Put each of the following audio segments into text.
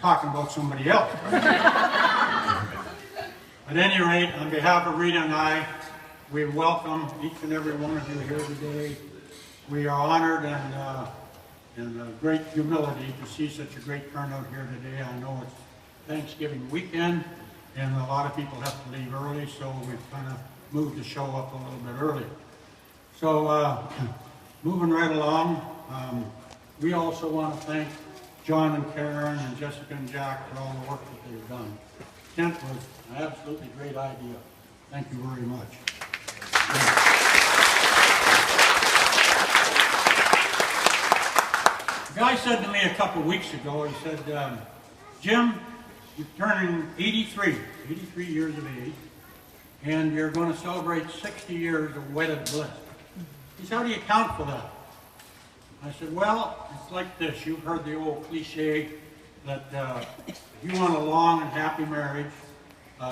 talking about somebody else. At any rate, on behalf of Rita and I, we welcome each and every one of you here today. We are honored and great humility to see such a great turnout here today. I know it's Thanksgiving weekend, and a lot of people have to leave early, so we've kind of moved the show up a little bit early. So, moving right along, we also want to thank John and Karen and Jessica and Jack for all the work that they've done. Tent was an absolutely great idea. Thank you very much. The guy said to me a couple weeks ago, he said, Jim, you're turning 83 years of age, and you're going to celebrate 60 years of wedded bliss. He said, how do you account for that? I said, well, it's like this. You've heard the old cliche that if you want a long and happy marriage,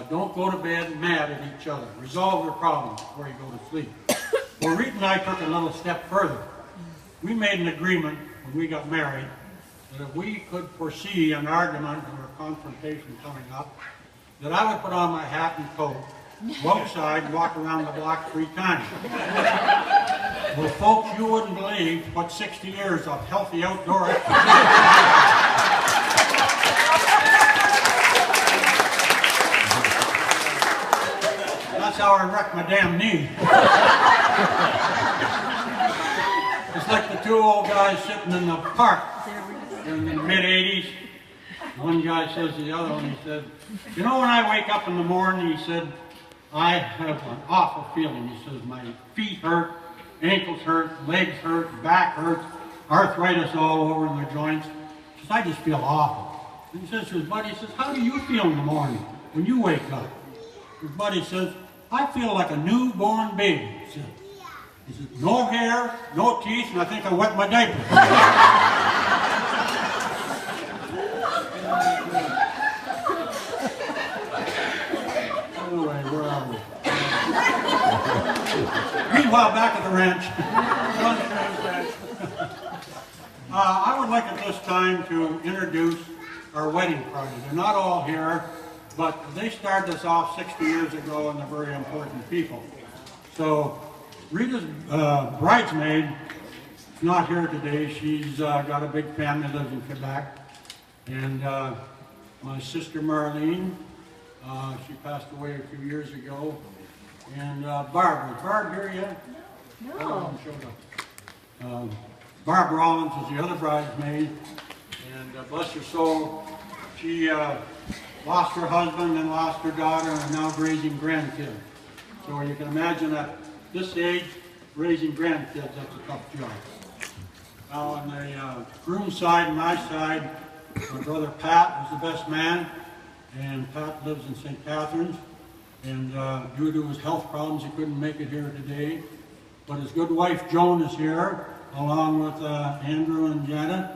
don't go to bed mad at each other. Resolve your problems before you go to sleep. Well, Rita and I took a little step further. We made an agreement when we got married that if we could foresee an argument or a confrontation coming up, that I would put on my hat and coat, go outside and walk around the block 3 times. Well, folks, you wouldn't believe what 60 years of healthy outdoor That's how I wrecked my damn knee. It's like the 2 old guys sitting in the park in the mid-80s. One guy says to the other one, he said, you know, when I wake up in the morning, he said, I have an awful feeling. He says, my feet hurt, ankles hurt, legs hurt, back hurts, arthritis all over in the joints. He says, I just feel awful. And he says to his buddy, he says, how do you feel in the morning when you wake up? His buddy says, I feel like a newborn baby. He says, no hair, no teeth, and I think I wet my diaper. Anyway, where are we? Meanwhile, back at the ranch. I would like at this time to introduce our wedding party. They're not all here, but they started us off 60 years ago, and they're very important people. So Rita's bridesmaid is not here today. She's got a big family, lives in Quebec. And my sister Marlene, she passed away a few years ago. And Barb, is Barb here yet? No. Barb Rollins is the other bridesmaid. And bless her soul, she lost her husband and lost her daughter and now raising grandkids. So you can imagine at this age, raising grandkids, that's a tough job. Now on the groom's side and my side, my brother Pat was the best man, and Pat lives in St. Catharines, and due to his health problems he couldn't make it here today. But his good wife Joan is here, along with Andrew and Janet.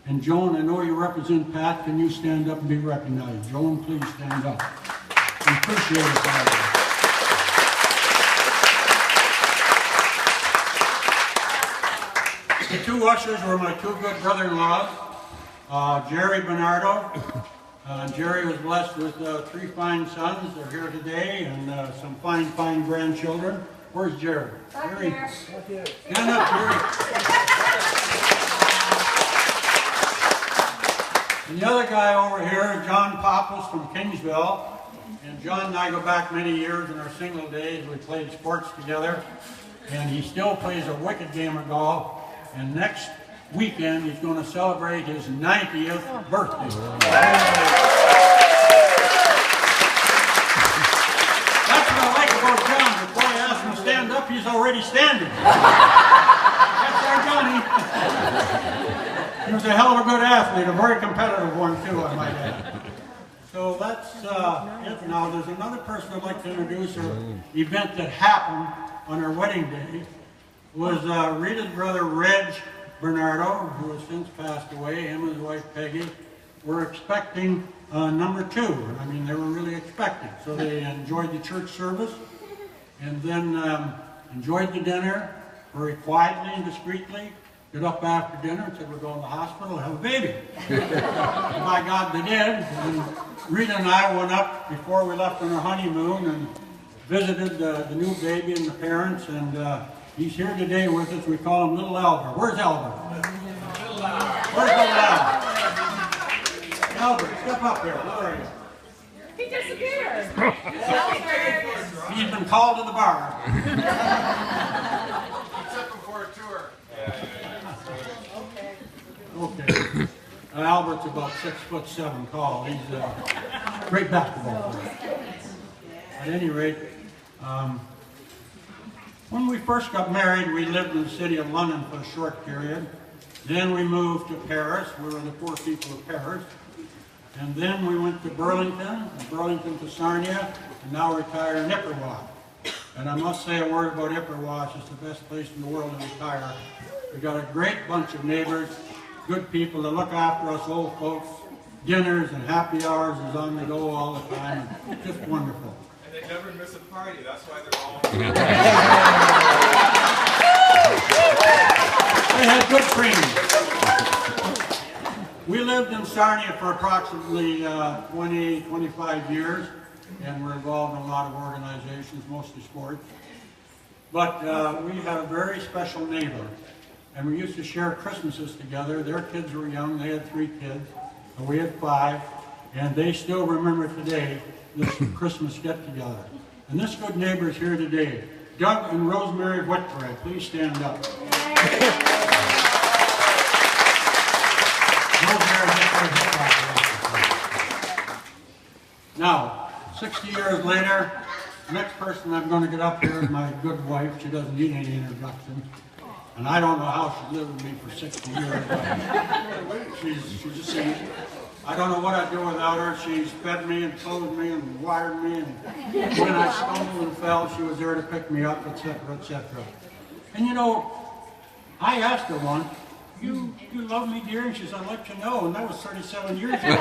And Joan, I know you represent Pat. Can you stand up and be recognized? Joan, please stand up. We appreciate it, Father. The 2 ushers were my 2 good brother-in-laws, Jerry Bernardo. Jerry was blessed with 3 fine sons. They're here today, and some fine grandchildren. Where's Jerry? Jerry, stand up, Jerry. And the other guy over here, John Pappas from Kingsville. And John and I go back many years in our single days. We played sports together. And he still plays a wicked game of golf. And next weekend, he's going to celebrate his 90th birthday. That's what I like about John. Before I ask him to stand up, he's already standing. That's our Johnny. He was a hell of a good athlete, a very competitive one too, I might add. So that's it. Now there's another person I'd like to introduce, an event that happened on our wedding day. Was Rita's brother Reg Bernardo, who has since passed away. Him and his wife Peggy were expecting number 2. I mean, they were really expecting. So they enjoyed the church service and then enjoyed the dinner very quietly and discreetly. get up after dinner and said, we're going to the hospital to have a baby. And by God, they did. And Rita and I went up before we left on our honeymoon and visited the new baby and the parents, and he's here today with us. We call him Little Albert. Where's Albert? Where's Little Albert? Albert, step up here. Where are you? He disappeared. He's been called to the bar. Except before a tour. Okay. Albert's about 6'7" tall. He's a great basketball player. At any rate, when we first got married, we lived in the city of London for a short period. Then we moved to Paris. We were the poor people of Paris. And then we went to Burlington to Sarnia, and now retire in Ipperwa. And I must say a word about Ipperwa. It's the best place in the world to retire. We've got a great bunch of neighbors, good people that look after us old folks. Dinners and happy hours is on the go all the time. Just wonderful. And they never miss a party. That's why they're all. They had good cream. We lived in Sarnia for approximately 20, 25 years, and we're involved in a lot of organizations, mostly sports. But we had a very special neighbor, and we used to share Christmases together. Their kids were young. They had 3 kids, and we had 5, and they still remember today this Christmas get-together. And this good neighbor is here today. Doug and Rosemary Whitbread, please stand up. Now, 60 years later, the next person I'm going to get up here is my good wife. She doesn't need any introduction. And I don't know how she lived with me for 60 years. But she's a saint. I don't know what I'd do without her. She's fed me and clothed me and wired me. And when I stumbled and fell, she was there to pick me up, etc., etc. And you know, I asked her once, you love me, dear? And she said, I'd let you know. And that was 37 years ago.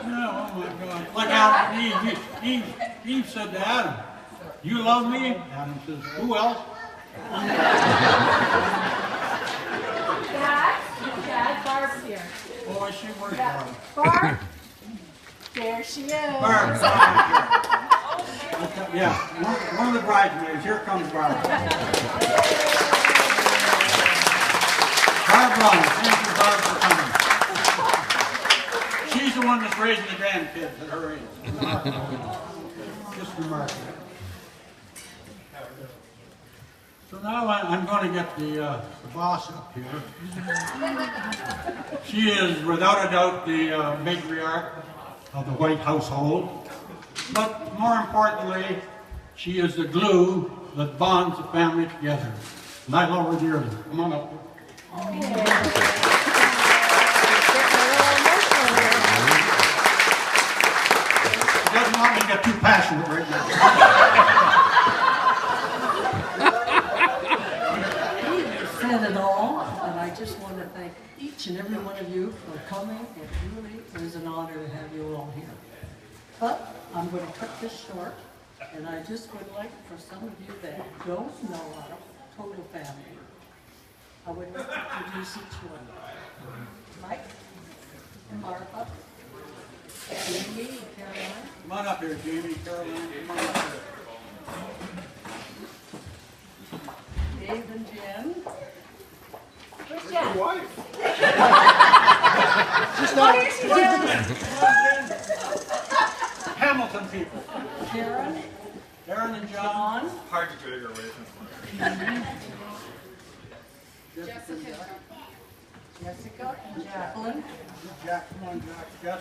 No, oh my God. Like Adam and Eve said to Adam, you love me? Adam says, who else? Dad, Barb's here. Oh, she works hard. Barb, there she is. Barb. Yeah, one of the bridesmaids. Here comes Barb. Barb Brown. Thank you, Barb, for coming. She's the one that's raising the grandkids at her age. Just remarkable. So now I'm going to get the boss up here. She is, without a doubt, the matriarch of the White household. But more importantly, she is the glue that bonds the family together. And I love her dearly. Come on up. She doesn't want me to get too passionate right now. Said it all, and I just want to thank each and every one of you for coming. It really is an honor to have you all here. But I'm going to cut this short, and I just would like for some of you that don't know our total family, I would like to introduce each one. Mike, Martha, Jamie, Caroline. Come on up here, Jamie, Caroline. Come on up here. Dave and Jen. Where's Jen? Wife. What is she doing? Hamilton people. Karen, Aaron and John. John, Hard to drag her away from Jessica, Jacqueline, Jack, come on, Jack. Yes.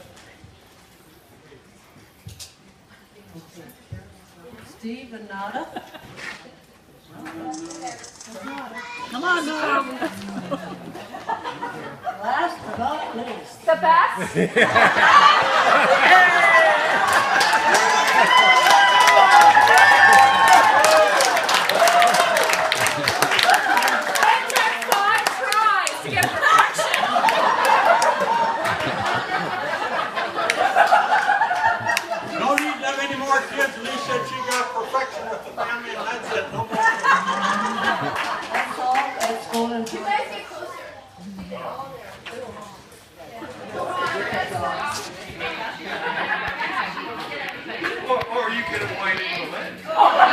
Steve and Nada. Come on, now. Last but not least, The best? It took 5 tries to get perfection. Don't need to have any more kids. Lee said she got perfection with the family, and that's it. No more. Or you could have whined in the lens.